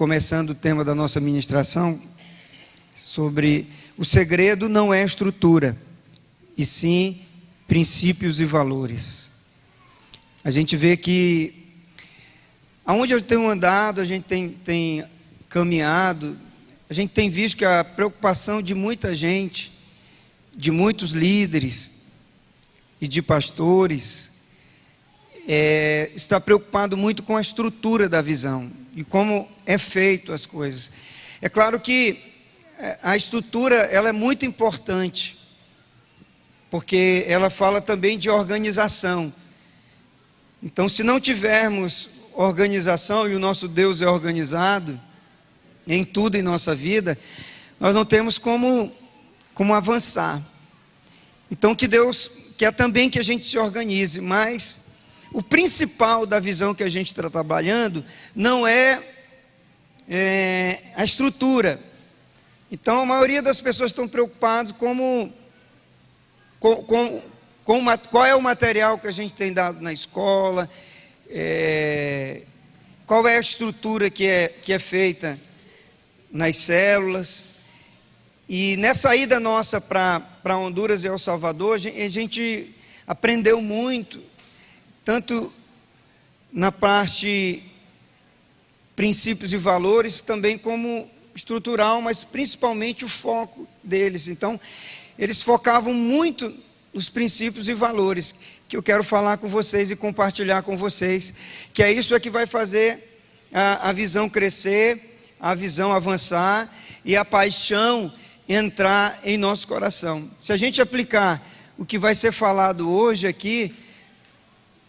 começando o tema da nossa ministração, sobre o segredo não é estrutura, e sim princípios e valores. A gente vê que, aonde eu tenho andado, a gente tem caminhado, a gente tem visto que a preocupação de muita gente, de muitos líderes e de pastores, está preocupado muito com a estrutura da visão e como é feito as coisas. É claro que a estrutura ela é muito importante, porque ela fala também de organização. Então, se não tivermos organização, e o nosso Deus é organizado em tudo em nossa vida, nós não temos como avançar. Então, que Deus quer também que a gente se organize, mas o principal da visão que a gente está trabalhando não é a estrutura. Então, a maioria das pessoas estão preocupadas qual é o material que a gente tem dado na escola, qual é a estrutura que é feita nas células. E nessa ida nossa para Honduras e El Salvador, a gente aprendeu muito, tanto na parte princípios e valores, também como estrutural, mas principalmente o foco deles. Então, eles focavam muito nos princípios e valores, que eu quero falar com vocês e compartilhar com vocês, que é isso que vai fazer a visão crescer, a visão avançar e a paixão entrar em nosso coração. Se a gente aplicar o que vai ser falado hoje aqui,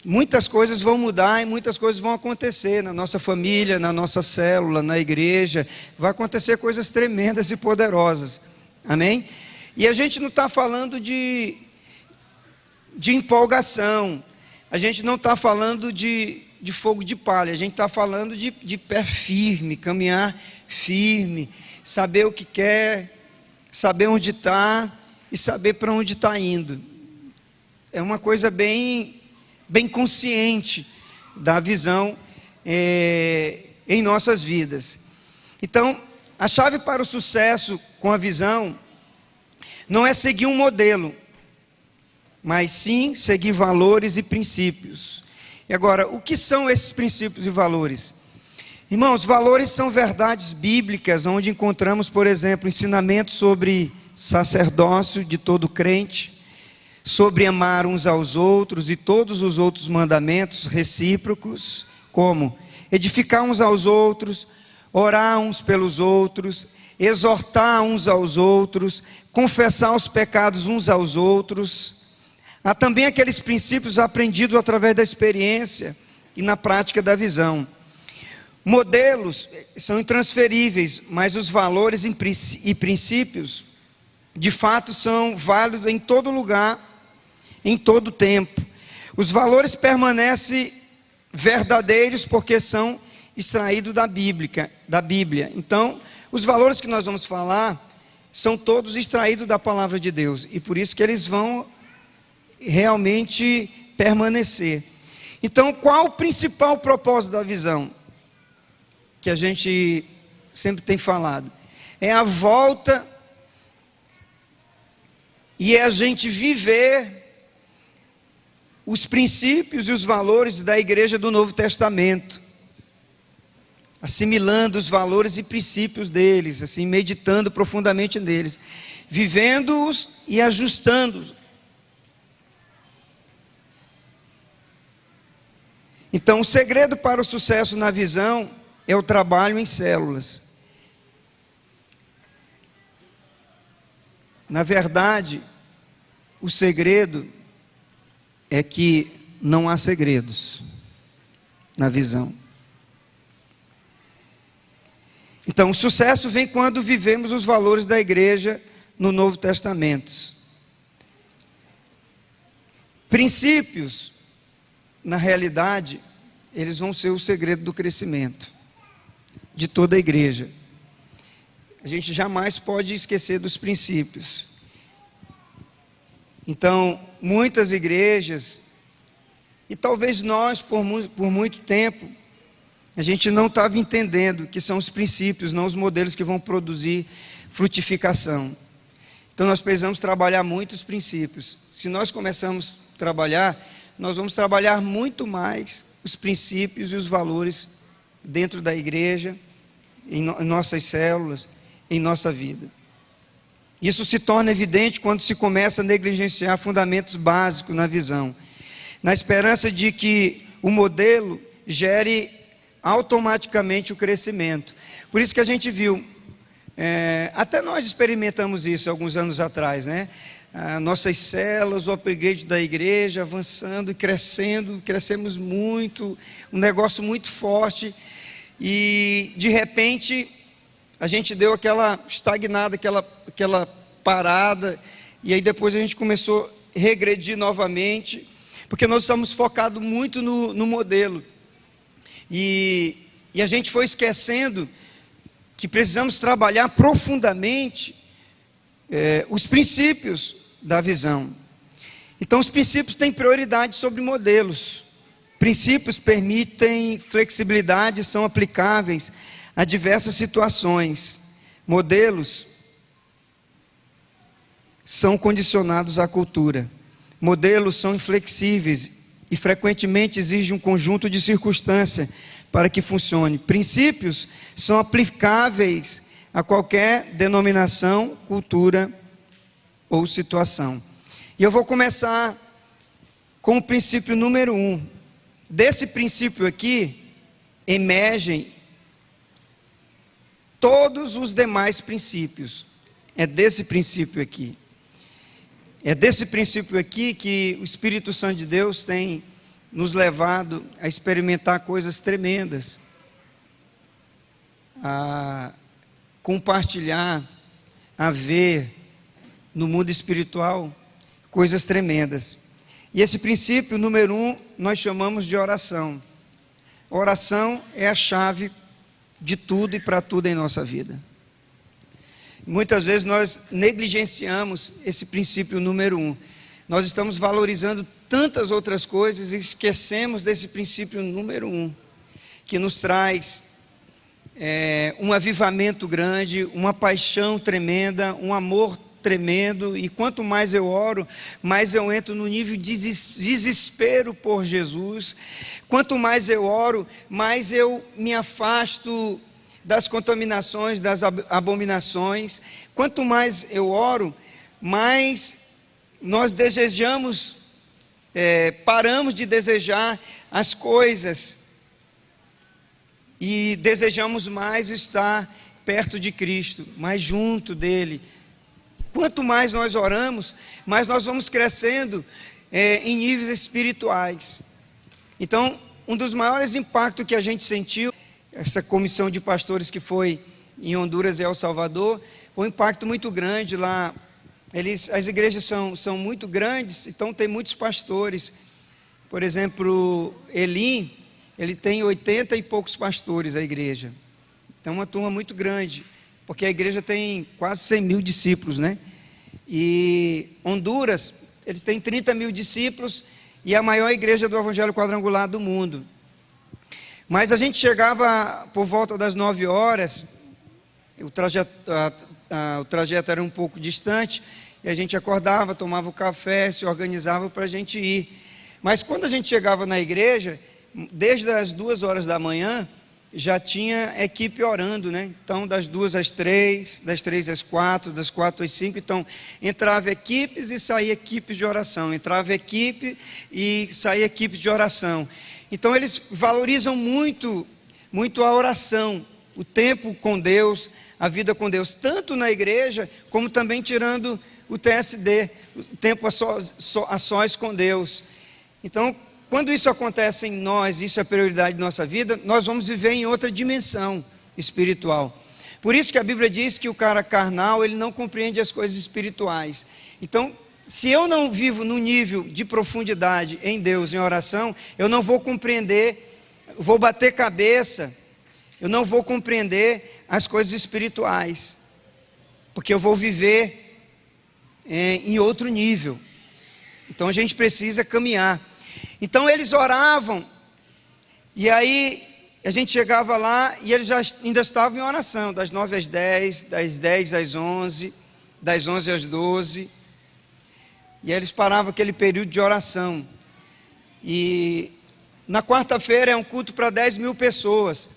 muitas coisas vão mudar e muitas coisas vão acontecer na nossa família, na nossa célula, na igreja. Vai acontecer coisas tremendas e poderosas. Amém? E a gente não está falando de empolgação. A gente não está falando de fogo de palha. A gente está falando de pé firme, caminhar firme, saber o que quer, saber onde está e saber para onde está indo. É uma coisa bem consciente da visão em nossas vidas. Então, a chave para o sucesso com a visão não é seguir um modelo, mas sim seguir valores e princípios. E agora, o que são esses princípios e valores? Irmãos, valores são verdades bíblicas, onde encontramos, por exemplo, ensinamentos sobre sacerdócio de todo crente, sobre amar uns aos outros e todos os outros mandamentos recíprocos, como edificar uns aos outros, orar uns pelos outros, exortar uns aos outros, confessar os pecados uns aos outros. Há também aqueles princípios aprendidos através da experiência e na prática da visão. Modelos são intransferíveis, mas os valores e princípios, de fato, são válidos em todo lugar, em todo tempo. Os valores permanecem verdadeiros porque são extraídos da Bíblia. Então, os valores que nós vamos falar são todos extraídos da palavra de Deus, e por isso que eles vão realmente permanecer. Então, qual o principal propósito da visão? Que a gente sempre tem falado. É a volta e é a gente viver os princípios e os valores da igreja do Novo Testamento, assimilando os valores e princípios deles, assim, meditando profundamente neles, vivendo-os e ajustando-os. Então, o segredo para o sucesso na visão é o trabalho em células. Na verdade, o segredo é que não há segredos na visão. Então, o sucesso vem quando vivemos os valores da igreja no Novo Testamento. Princípios, na realidade, eles vão ser o segredo do crescimento de toda a igreja. A gente jamais pode esquecer dos princípios. Então, muitas igrejas, e talvez nós por muito tempo, A gente não estava entendendo que são os princípios, não os modelos que vão produzir frutificação. Então nós precisamos trabalhar muito os princípios. Se nós começamos a trabalhar, nós vamos trabalhar muito mais os princípios e os valores dentro da igreja, em nossas células, em nossa vida. Isso se torna evidente quando se começa a negligenciar fundamentos básicos na visão, na esperança de que o modelo gere automaticamente o crescimento. Por isso que a gente viu, até nós experimentamos isso alguns anos atrás, né? Nossas células, o upgrade da igreja, avançando e crescendo, crescemos muito, um negócio muito forte, e de repente a gente deu aquela estagnada, aquela parada, e aí depois a gente começou a regredir novamente, porque nós estamos focados muito no modelo, e a gente foi esquecendo que precisamos trabalhar profundamente os princípios da visão. Então os princípios têm prioridade sobre modelos. Princípios permitem flexibilidade, são aplicáveis a diversas situações. Modelos são condicionados à cultura. Modelos são inflexíveis e frequentemente exigem um conjunto de circunstâncias para que funcione. Princípios são aplicáveis a qualquer denominação, cultura ou situação. E eu vou começar com o princípio número 1. Desse princípio aqui, emergem todos os demais princípios. É desse princípio aqui. É desse princípio aqui que o Espírito Santo de Deus tem nos levado a experimentar coisas tremendas, a compartilhar, a ver no mundo espiritual coisas tremendas. E esse princípio número 1 nós chamamos de oração. Oração é a chave de tudo e para tudo em nossa vida. Muitas vezes nós negligenciamos esse princípio número 1. Nós estamos valorizando tantas outras coisas e esquecemos desse princípio número 1, que nos traz um avivamento grande, uma paixão tremenda, um amor tremendo. E quanto mais eu oro, mais eu entro no nível de desespero por Jesus. Quanto mais eu oro, mais eu me afasto das contaminações, das abominações. Quanto mais eu oro, mais nós desejamos, paramos de desejar as coisas e desejamos mais estar perto de Cristo, mais junto dele. Quanto mais nós oramos, mais nós vamos crescendo em níveis espirituais. Então, um dos maiores impactos que a gente sentiu, essa comissão de pastores que foi em Honduras e El Salvador, foi um impacto muito grande lá. As igrejas são muito grandes, então tem muitos pastores. Por exemplo, Elim, ele tem 80 e poucos pastores, a igreja. Então é uma turma muito grande, porque a igreja tem quase 100 mil discípulos, né? E Honduras, eles têm 30 mil discípulos e a maior igreja do Evangelho Quadrangular do mundo. Mas a gente chegava por volta das 9 horas, o trajeto era um pouco distante, e a gente acordava, tomava o café, se organizava para a gente ir. Mas quando a gente chegava na igreja, desde as 2 horas da manhã, já tinha equipe orando, né? Então das 2 às 3, das 3 às 4, das 4 às 5, então entrava equipes e saía equipes de oração, entrava equipe e saía equipes de oração. Então eles valorizam muito, muito a oração, o tempo com Deus, a vida com Deus, tanto na igreja, como também tirando o TSD, o tempo a sós com Deus. Então, quando isso acontece em nós, isso é a prioridade de nossa vida, nós vamos viver em outra dimensão espiritual. Por isso que a Bíblia diz que o cara carnal, ele não compreende as coisas espirituais. Então, se eu não vivo no nível de profundidade em Deus, em oração, eu não vou compreender, vou bater cabeça, eu não vou compreender as coisas espirituais, porque eu vou viver em outro nível. Então a gente precisa caminhar. Então eles oravam, e aí a gente chegava lá e eles já ainda estavam em oração, das 9 às 10, das 10 às 11, das 11 às 12. E aí eles paravam aquele período de oração. E na quarta-feira é um culto para 10 mil pessoas.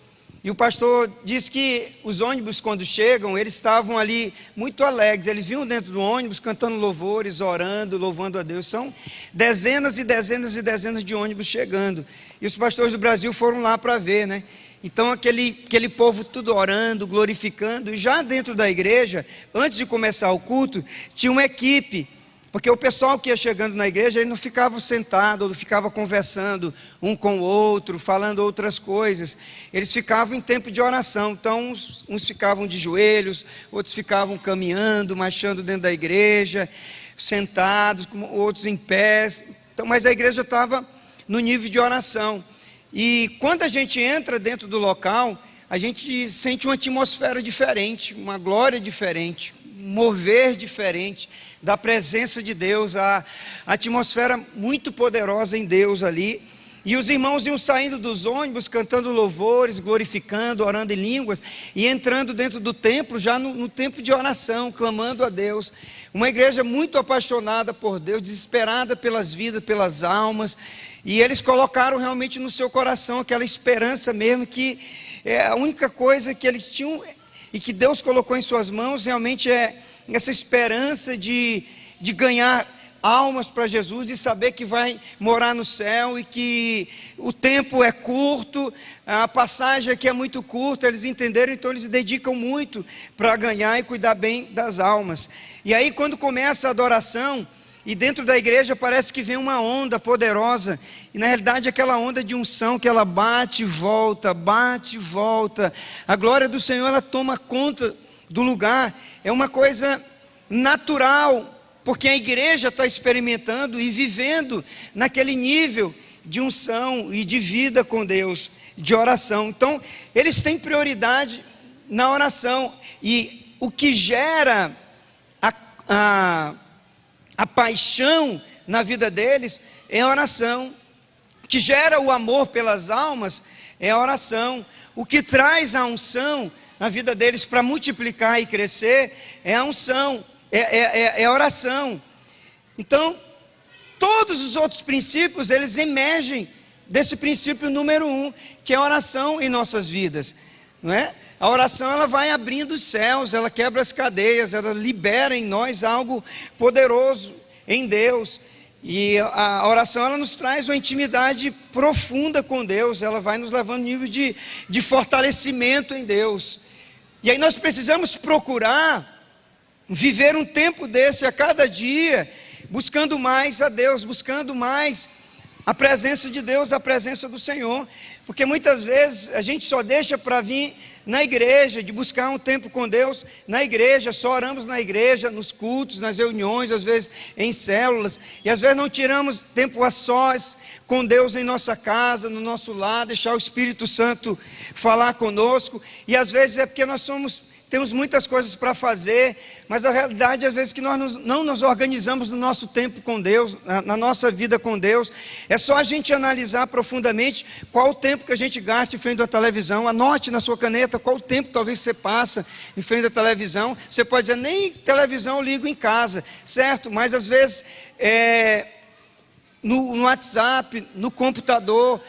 E o pastor disse que os ônibus, quando chegam, eles estavam ali muito alegres. Eles vinham dentro do ônibus cantando louvores, orando, louvando a Deus. São dezenas e dezenas e dezenas de ônibus chegando. E os pastores do Brasil foram lá para ver, né? Então aquele povo tudo orando, glorificando. E já dentro da igreja, antes de começar o culto, tinha uma equipe. Porque o pessoal que ia chegando na igreja, ele não ficava sentado, não ficava conversando um com o outro, falando outras coisas. Eles ficavam em tempo de oração. Então, uns ficavam de joelhos, outros ficavam caminhando, marchando dentro da igreja, sentados, outros em pé. Então, mas a igreja estava no nível de oração. E quando a gente entra dentro do local, a gente sente uma atmosfera diferente, uma glória diferente, um mover diferente da presença de Deus, a atmosfera muito poderosa em Deus ali. E os irmãos iam saindo dos ônibus, cantando louvores, glorificando, orando em línguas, e entrando dentro do templo, já no tempo de oração, clamando a Deus. Uma igreja muito apaixonada por Deus, desesperada pelas vidas, pelas almas, e eles colocaram realmente no seu coração aquela esperança mesmo, que é a única coisa que eles tinham, e que Deus colocou em suas mãos, realmente é essa esperança de ganhar almas para Jesus, e saber que vai morar no céu, e que o tempo é curto, a passagem aqui é muito curta. Eles entenderam, então eles se dedicam muito para ganhar e cuidar bem das almas. E aí quando começa a adoração, e dentro da igreja parece que vem uma onda poderosa, e na realidade aquela onda de unção que ela bate e volta, a glória do Senhor ela toma conta do lugar, é uma coisa natural, porque a igreja está experimentando e vivendo naquele nível de unção e de vida com Deus, de oração. Então eles têm prioridade na oração, e o que gera a paixão na vida deles é a oração. O que gera o amor pelas almas é a oração. O que traz a unção na vida deles para multiplicar e crescer é a unção, é a oração. Então, todos os outros princípios, eles emergem desse princípio número 1, que é a oração em nossas vidas, não é? A oração ela vai abrindo os céus, ela quebra as cadeias, ela libera em nós algo poderoso em Deus. E a oração ela nos traz uma intimidade profunda com Deus, ela vai nos levando a um nível de fortalecimento em Deus. E aí nós precisamos procurar viver um tempo desse a cada dia, buscando mais a Deus, buscando mais a presença de Deus, a presença do Senhor. Porque muitas vezes a gente só deixa para vir na igreja, de buscar um tempo com Deus na igreja, só oramos na igreja, nos cultos, nas reuniões, às vezes em células, e às vezes não tiramos tempo a sós com Deus em nossa casa, no nosso lar, deixar o Espírito Santo falar conosco. E às vezes é porque nós temos muitas coisas para fazer, mas a realidade às vezes que nós não nos organizamos no nosso tempo com Deus, na nossa vida com Deus. É só a gente analisar profundamente qual o tempo que a gente gasta em frente à televisão. Anote na sua caneta qual o tempo talvez você passa em frente à televisão. Você pode dizer, nem televisão eu ligo em casa, certo? Mas às vezes no WhatsApp, no computador,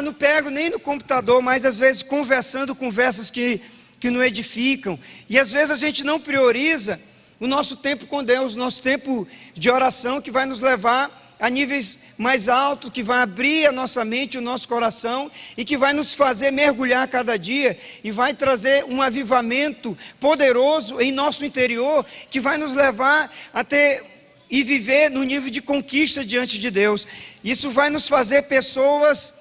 não pego nem no computador, mas às vezes conversando conversas que não edificam. E às vezes a gente não prioriza o nosso tempo com Deus, o nosso tempo de oração, que vai nos levar a níveis mais altos, que vai abrir a nossa mente, o nosso coração, e que vai nos fazer mergulhar cada dia, e vai trazer um avivamento poderoso em nosso interior, que vai nos levar a ter e viver no nível de conquista diante de Deus. Isso vai nos fazer pessoas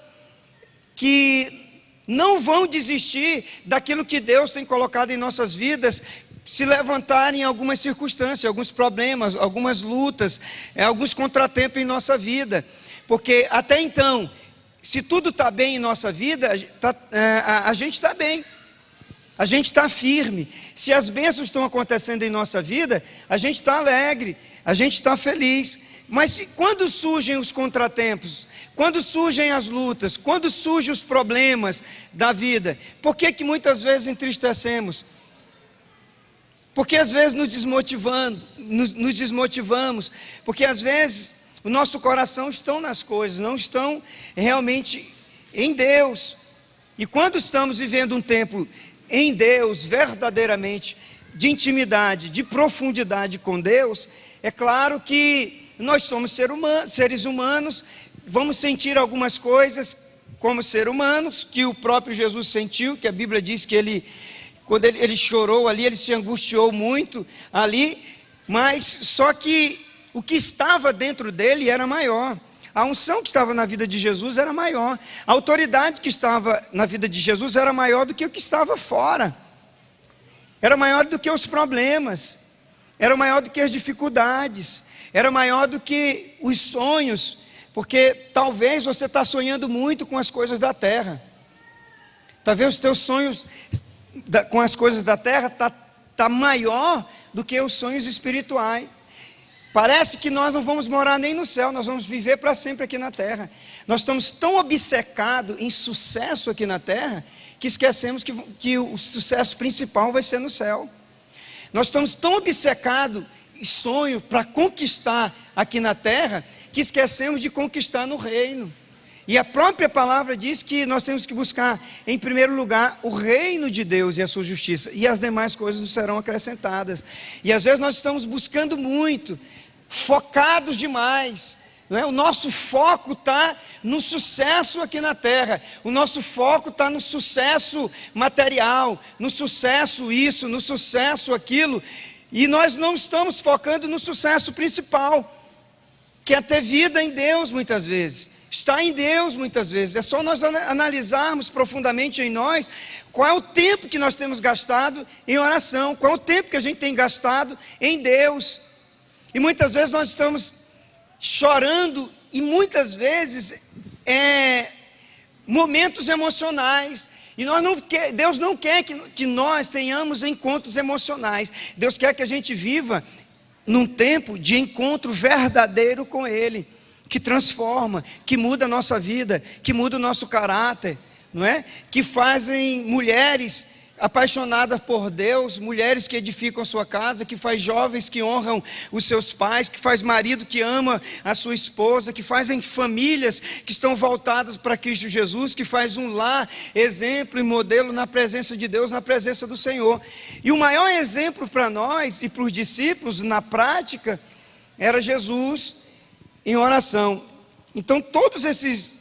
que não vão desistir daquilo que Deus tem colocado em nossas vidas, se levantarem em algumas circunstâncias, alguns problemas, algumas lutas, alguns contratempos em nossa vida. Porque até então, se tudo está bem em nossa vida, a gente está bem. a gente está firme. Se as bênçãos estão acontecendo em nossa vida, a gente está alegre, a gente está feliz. Mas quando surgem os contratempos, quando surgem as lutas, quando surgem os problemas da vida, por que muitas vezes entristecemos? Porque às vezes nos desmotivamos, porque às vezes o nosso coração está nas coisas, não estão realmente em Deus. E quando estamos vivendo um tempo em Deus, verdadeiramente, de intimidade, de profundidade com Deus, é claro que nós somos seres humanos, vamos sentir algumas coisas como seres humanos, que o próprio Jesus sentiu, que a Bíblia diz que quando ele chorou ali, ele se angustiou muito ali, mas só que o que estava dentro dele era maior. A unção que estava na vida de Jesus era maior. A autoridade que estava na vida de Jesus era maior do que o que estava fora. Era maior do que os problemas. Era maior do que as dificuldades. Era maior do que os sonhos. Porque talvez você está sonhando muito com as coisas da terra. Talvez os teus sonhos com as coisas da terra tá maior do que os sonhos espirituais. Parece que nós não vamos morar nem no céu, nós vamos viver para sempre aqui na terra. Nós estamos tão obcecados em sucesso aqui na terra, que esquecemos que o sucesso principal vai ser no céu. Nós estamos tão obcecados em sonho para conquistar aqui na terra, que esquecemos de conquistar no reino. E a própria palavra diz que nós temos que buscar, em primeiro lugar, o reino de Deus e a sua justiça, e as demais coisas nos serão acrescentadas. E às vezes nós estamos buscando muito, focados demais, não é? O nosso foco está no sucesso aqui na terra, o nosso foco está no sucesso material, no sucesso isso, no sucesso aquilo, e nós não estamos focando no sucesso principal, que é ter vida em Deus muitas vezes. Está em Deus muitas vezes. É só nós analisarmos profundamente em nós qual é o tempo que nós temos gastado em oração, qual é o tempo que a gente tem gastado em Deus. E muitas vezes nós estamos chorando, e muitas vezes momentos emocionais. E Deus não quer que nós tenhamos encontros emocionais. Deus quer que a gente viva num tempo de encontro verdadeiro com Ele, que transforma, que muda a nossa vida, que muda o nosso caráter, não é? Que fazem mulheres apaixonadas por Deus, mulheres que edificam a sua casa, que faz jovens que honram os seus pais, que faz marido que ama a sua esposa, que fazem famílias que estão voltadas para Cristo Jesus, que faz um lar, exemplo e modelo na presença de Deus, na presença do Senhor. E o maior exemplo para nós e para os discípulos, na prática, era Jesus em oração. Então todos esses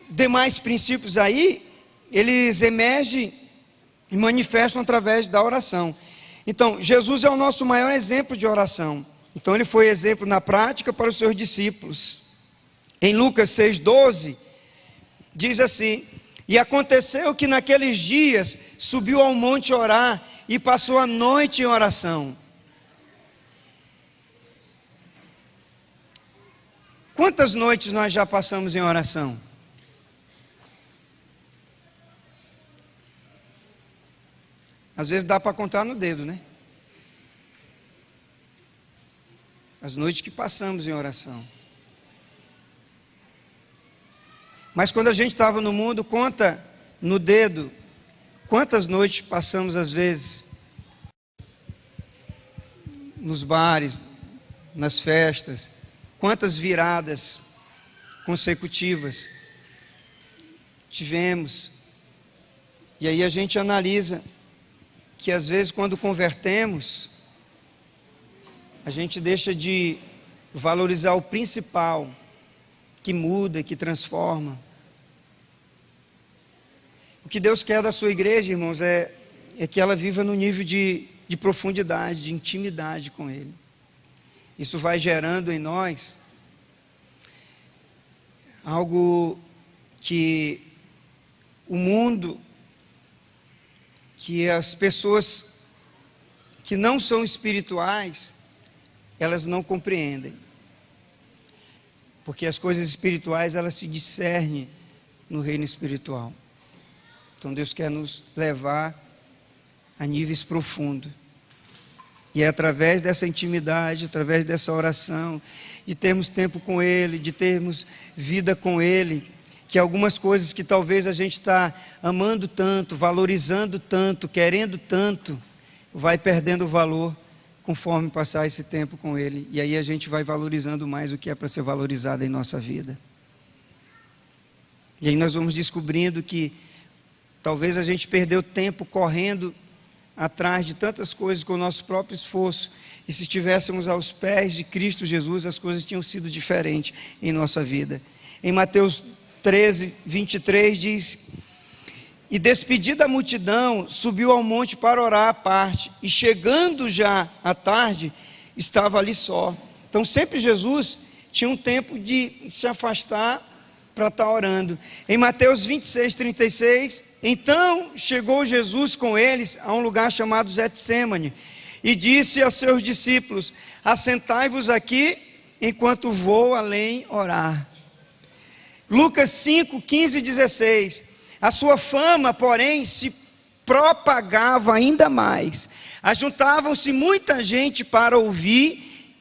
demais princípios aí, eles emergem e manifestam através da oração. Então Jesus é o nosso maior exemplo de oração. Então ele foi exemplo na prática para os seus discípulos. Em Lucas 6,12 diz assim: e aconteceu que naqueles dias subiu ao monte orar e passou a noite em oração. Quantas noites nós já passamos em oração? Às vezes dá para contar no dedo, né? As noites que passamos em oração. Mas quando a gente estava no mundo, conta no dedo quantas noites passamos às vezes nos bares, nas festas. Quantas viradas consecutivas tivemos. E aí a gente analisa que às vezes quando convertemos, a gente deixa de valorizar o principal, que muda, que transforma. O que Deus quer da sua igreja, irmãos, é que ela viva no nível de profundidade, de intimidade com Ele. Isso vai gerando em nós algo que o mundo, que as pessoas que não são espirituais, elas não compreendem. Porque as coisas espirituais, elas se discernem no reino espiritual. Então Deus quer nos levar a níveis profundos. E é através dessa intimidade, através dessa oração, de termos tempo com Ele, de termos vida com Ele, que algumas coisas que talvez a gente está amando tanto, valorizando tanto, querendo tanto, vai perdendo valor conforme passar esse tempo com Ele. E aí a gente vai valorizando mais o que é para ser valorizado em nossa vida. E aí nós vamos descobrindo que talvez a gente perdeu tempo correndo atrás de tantas coisas com o nosso próprio esforço, e se estivéssemos aos pés de Cristo Jesus, as coisas tinham sido diferentes em nossa vida. Em Mateus 13, 23 diz: e despedida a multidão, subiu ao monte para orar à parte, e chegando já à tarde, estava ali só. Então sempre Jesus tinha um tempo de se afastar para estar orando. Em Mateus 26, 36, então chegou Jesus com eles a um lugar chamado Getsêmani, e disse a seus discípulos: assentai-vos aqui, enquanto vou além orar. Lucas 5, 15 e 16, a sua fama, porém, se propagava ainda mais, ajuntavam-se muita gente para ouvir,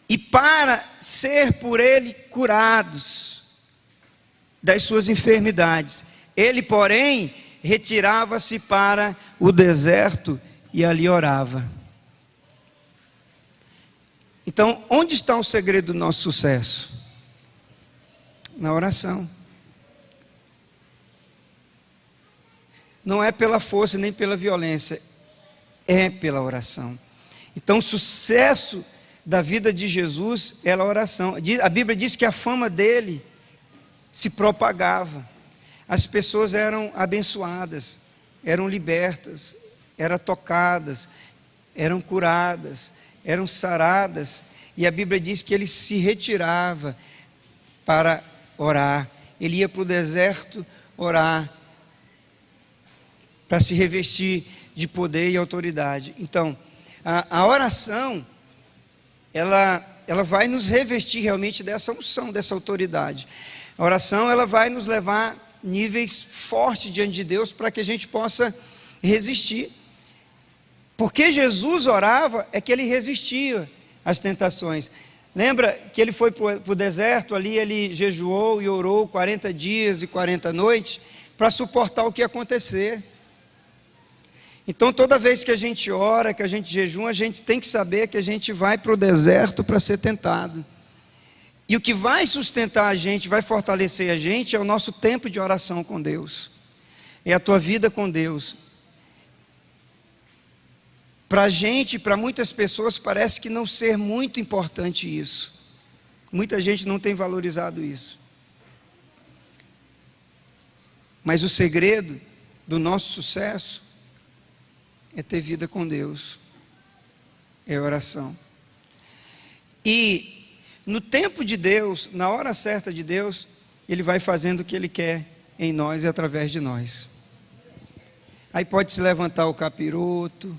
e para ser por ele curados das suas enfermidades. Ele, porém, retirava-se para o deserto e ali orava. Então, onde está o segredo do nosso sucesso? Na oração. Não é pela força nem pela violência, é pela oração. Então, o sucesso da vida de Jesus era a oração. A Bíblia diz que a fama dele se propagava. As pessoas eram abençoadas, eram libertas, eram tocadas, eram curadas, eram saradas. E a Bíblia diz que ele se retirava para orar. Ele ia para o deserto orar, para se revestir de poder e autoridade. Então, a oração, ela vai nos revestir realmente dessa unção, dessa autoridade. A oração, ela vai nos levar a níveis fortes diante de Deus, para que a gente possa resistir. Porque Jesus orava, é que ele resistia às tentações. Lembra que ele foi para o deserto, ali ele jejuou e orou 40 dias e 40 noites, para suportar o que ia acontecer. Então toda vez que a gente ora, que a gente jejum, a gente tem que saber que a gente vai para o deserto para ser tentado. E o que vai sustentar a gente, vai fortalecer a gente, é o nosso tempo de oração com Deus. É a tua vida com Deus. Para a gente, para muitas pessoas, parece que não ser muito importante isso. Muita gente não tem valorizado isso. Mas o segredo do nosso sucesso é ter vida com Deus. É a oração. E no tempo de Deus, na hora certa de Deus, Ele vai fazendo o que Ele quer em nós e através de nós. Aí pode se levantar o capiroto,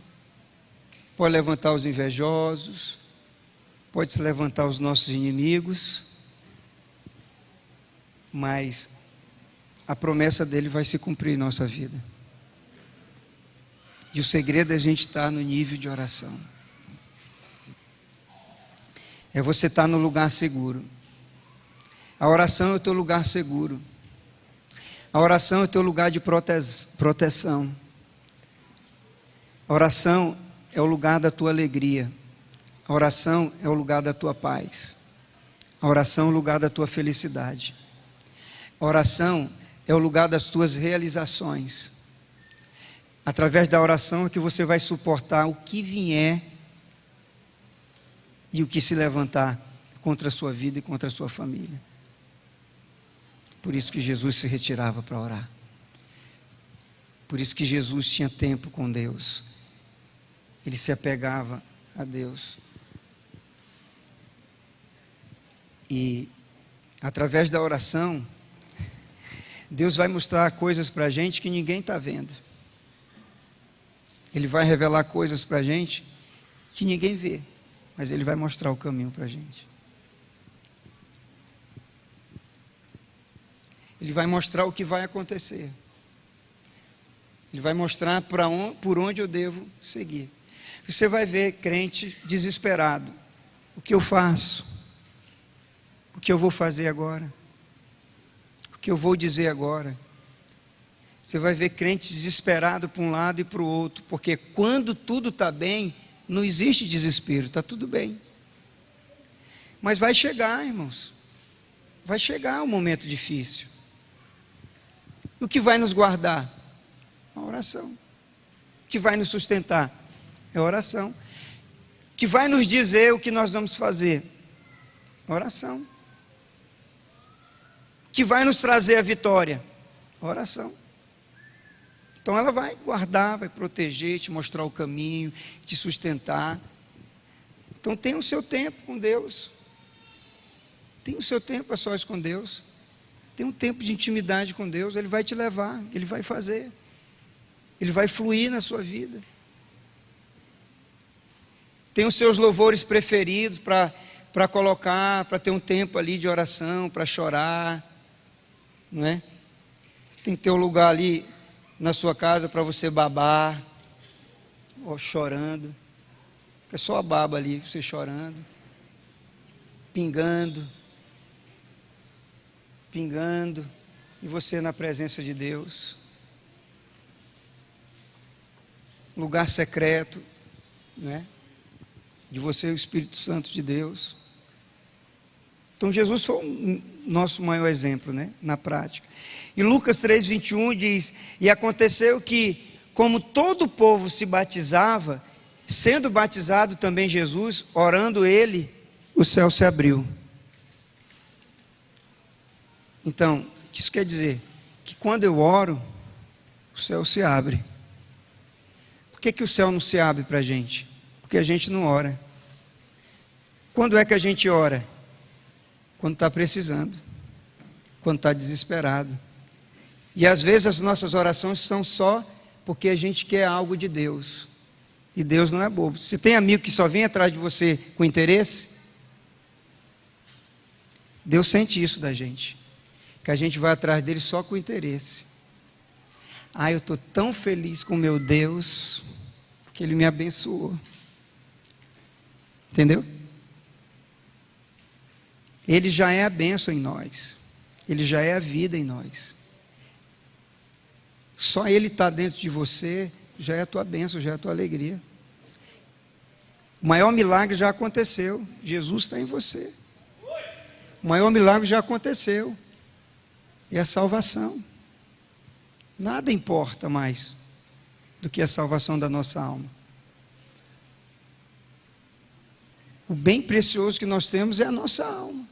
pode levantar os invejosos, pode se levantar os nossos inimigos, mas a promessa dele vai se cumprir em nossa vida. E o segredo é a gente estar no nível de oração. É você estar no lugar seguro. A oração é o teu lugar seguro. A oração é o teu lugar de proteção. A oração é o lugar da tua alegria. A oração é o lugar da tua paz. A oração é o lugar da tua felicidade. A oração é o lugar das tuas realizações. Através da oração é que você vai suportar o que vier e o que se levantar contra a sua vida e contra a sua família. Por isso que Jesus se retirava para orar. Por isso que Jesus tinha tempo com Deus. Ele se apegava a Deus. E através da oração, Deus vai mostrar coisas para a gente que ninguém está vendo. Ele vai revelar coisas para a gente que ninguém vê, mas Ele vai mostrar o caminho para a gente. Ele vai mostrar o que vai acontecer. Ele vai mostrar por onde eu devo seguir. Você vai ver crente desesperado. O que eu faço? O que eu vou fazer agora? O que eu vou dizer agora? Você vai ver crente desesperado para um lado e para o outro, porque quando tudo está bem, não existe desespero, está tudo bem. Mas vai chegar, irmãos, vai chegar um momento difícil. O que vai nos guardar? A oração. O que vai nos sustentar? É a oração. O que vai nos dizer o que nós vamos fazer? A oração. O que vai nos trazer a vitória? A oração. Então ela vai guardar, vai proteger, te mostrar o caminho, te sustentar. Então tenha o seu tempo com Deus. Tenha o seu tempo a sós com Deus. Tenha um tempo de intimidade com Deus. Ele vai te levar, Ele vai fazer. Ele vai fluir na sua vida. Tem os seus louvores preferidos para colocar, para ter um tempo ali de oração, para chorar. Não é? Tem que ter um lugar ali na sua casa para você babar, ou chorando, fica só a baba ali, você chorando, pingando, e você na presença de Deus, lugar secreto, né? De você, o Espírito Santo de Deus. Então Jesus foi o nosso maior exemplo, né? Na prática. E Lucas 3:21 diz: e aconteceu que, como todo o povo se batizava, sendo batizado também Jesus, orando ele, o céu se abriu. Então, o que isso quer dizer? Que quando eu oro, o céu se abre. Por que o céu não se abre para a gente? Porque a gente não ora. Quando é que a gente ora? Quando está precisando, quando está desesperado. E às vezes as nossas orações são só porque a gente quer algo de Deus. E Deus não é bobo. Você tem amigo que só vem atrás de você com interesse? Deus sente isso da gente, que a gente vai atrás dele só com interesse. Ah, eu estou tão feliz com meu Deus, porque Ele me abençoou. Entendeu? Ele já é a bênção em nós. Ele já é a vida em nós. Só Ele está dentro de você, já é a tua bênção, já é a tua alegria. O maior milagre já aconteceu. Jesus está em você. O maior milagre já aconteceu. É a salvação. Nada importa mais do que a salvação da nossa alma. O bem precioso que nós temos é a nossa alma.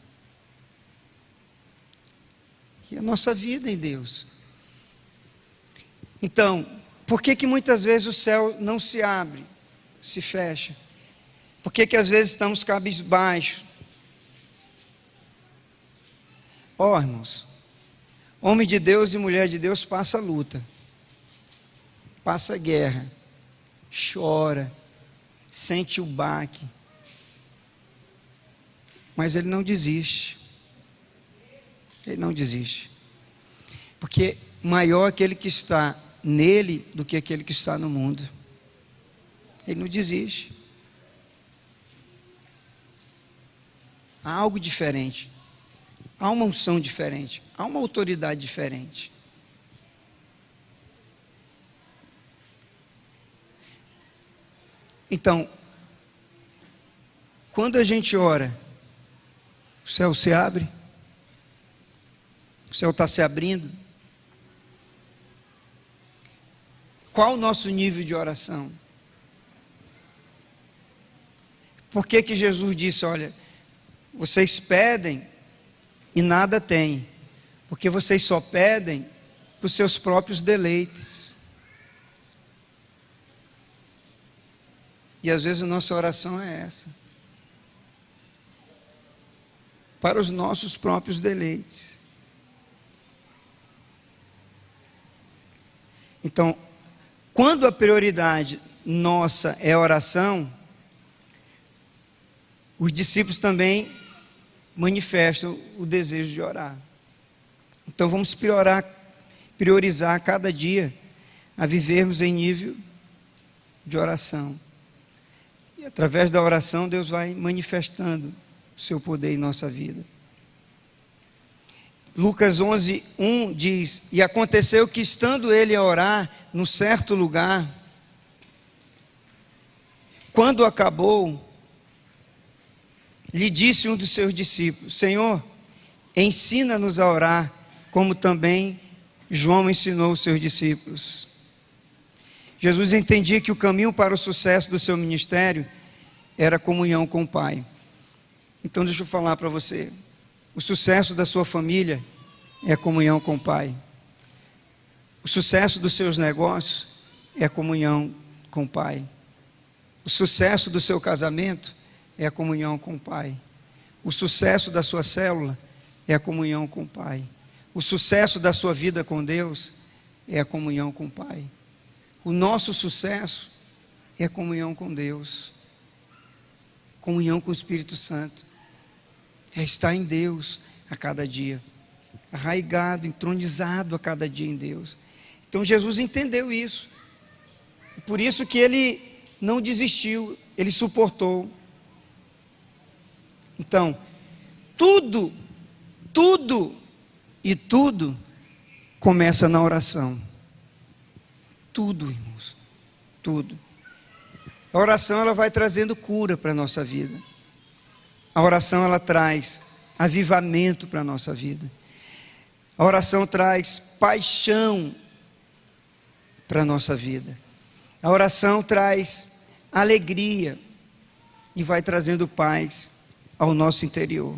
E a nossa vida em Deus. Então, por que muitas vezes o céu não se abre, se fecha? Por que às vezes estamos cabisbaixos? Ó, irmãos, homem de Deus e mulher de Deus passa luta, passa guerra, chora, sente o baque, mas ele não desiste. Ele não desiste. Porque maior é aquele que está nele do que aquele que está no mundo. Ele não desiste. Há algo diferente. Há uma unção diferente. Há uma autoridade diferente. Então, quando a gente ora, o céu se abre. O céu está se abrindo. Qual o nosso nível de oração? Por que Jesus disse, olha, vocês pedem e nada têm, porque vocês só pedem para os seus próprios deleites. E às vezes a nossa oração é essa. Para os nossos próprios deleites. Então, quando a prioridade nossa é a oração, os discípulos também manifestam o desejo de orar. Então vamos priorizar cada dia a vivermos em nível de oração. E através da oração, Deus vai manifestando o seu poder em nossa vida. Lucas 11:1 diz: e aconteceu que, estando ele a orar num certo lugar, quando acabou, lhe disse um dos seus discípulos: Senhor, ensina-nos a orar, como também João ensinou os seus discípulos. Jesus entendia que o caminho para o sucesso do seu ministério era a comunhão com o Pai. Então deixa eu falar para você, o sucesso da sua família é a comunhão com o Pai. O sucesso dos seus negócios é a comunhão com o Pai. O sucesso do seu casamento é a comunhão com o Pai. O sucesso da sua célula é a comunhão com o Pai. O sucesso da sua vida com Deus é a comunhão com o Pai. O nosso sucesso é a comunhão com Deus. Comunhão com o Espírito Santo. É estar em Deus a cada dia. Arraigado, entronizado a cada dia em Deus. Então Jesus entendeu isso. Por isso que ele não desistiu, ele suportou. Então, tudo começa na oração. Tudo, irmãos, tudo. A oração, ela vai trazendo cura para a nossa vida. A oração, ela traz avivamento para a nossa vida. A oração traz paixão para a nossa vida. A oração traz alegria e vai trazendo paz ao nosso interior.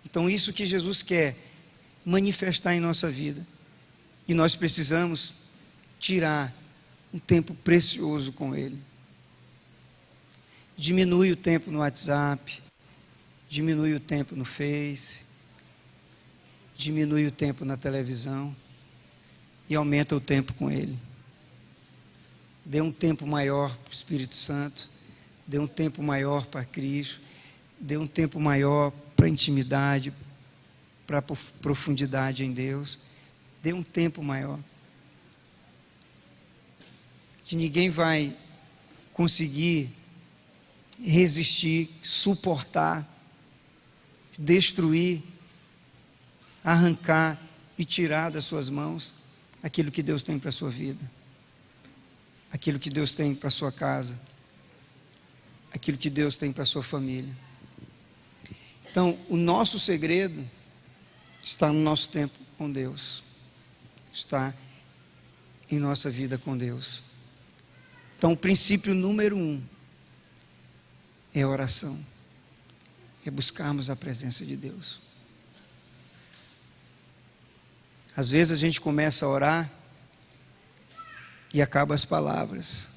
Então, isso que Jesus quer manifestar em nossa vida. E nós precisamos tirar um tempo precioso com Ele. Diminui o tempo no WhatsApp, diminui o tempo no Face, diminui o tempo na televisão e aumenta o tempo com Ele. Dê um tempo maior para o Espírito Santo, dê um tempo maior para Cristo, dê um tempo maior para a intimidade, para a profundidade em Deus, dê um tempo maior. Que ninguém vai conseguir resistir, suportar, destruir, arrancar e tirar das suas mãos aquilo que Deus tem para a sua vida, aquilo que Deus tem para a sua casa, aquilo que Deus tem para a sua família. Então, o nosso segredo está no nosso tempo com Deus, está em nossa vida com Deus. Então, o princípio número 1 é a oração, é buscarmos a presença de Deus. Às vezes a gente começa a orar e acaba as palavras,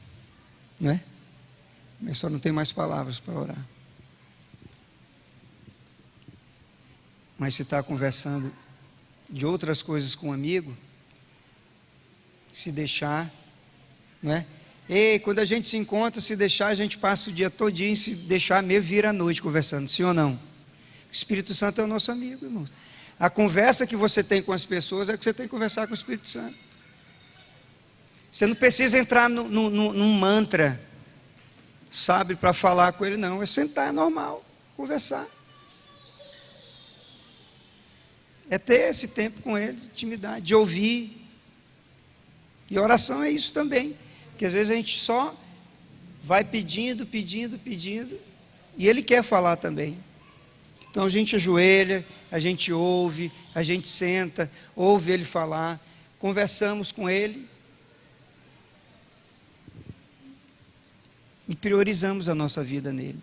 não é? Mas só não tem mais palavras para orar. Mas se está conversando de outras coisas com um amigo, se deixar, não é? E quando a gente se encontra, se deixar, a gente passa o dia todinho, se deixar meio vira a noite conversando, sim ou não? O Espírito Santo é o nosso amigo, irmão. A conversa que você tem com as pessoas é que você tem que conversar com o Espírito Santo. Você não precisa entrar num mantra, sabe, para falar com ele, não. É sentar, é normal, conversar. É ter esse tempo com ele, de intimidade, de ouvir. E oração é isso também. Porque às vezes a gente só vai pedindo, e Ele quer falar também. Então a gente ajoelha, a gente ouve, a gente senta, ouve Ele falar, conversamos com Ele e priorizamos a nossa vida nele.